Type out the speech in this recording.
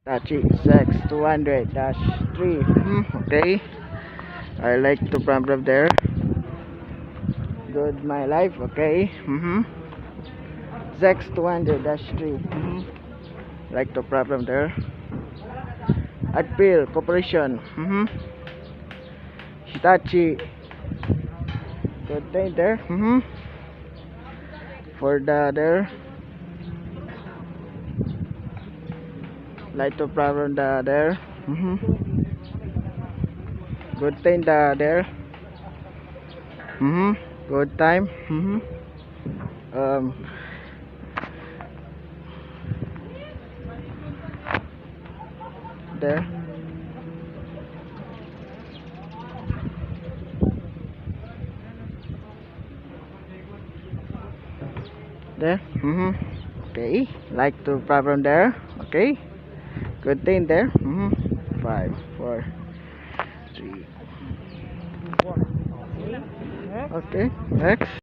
Hitachi Zax 200-3. Okay. I like to problem there. Good my life. Okay. Zax 200-3. Like to problem there. Adpil Corporation. Hitachi. Good thing there. For the there. Like to problem the there. Good thing the there. Good time. Um there. There. Okay. Like to problem there. Okay. Good thing there. 5, 4, 3. Okay. Next.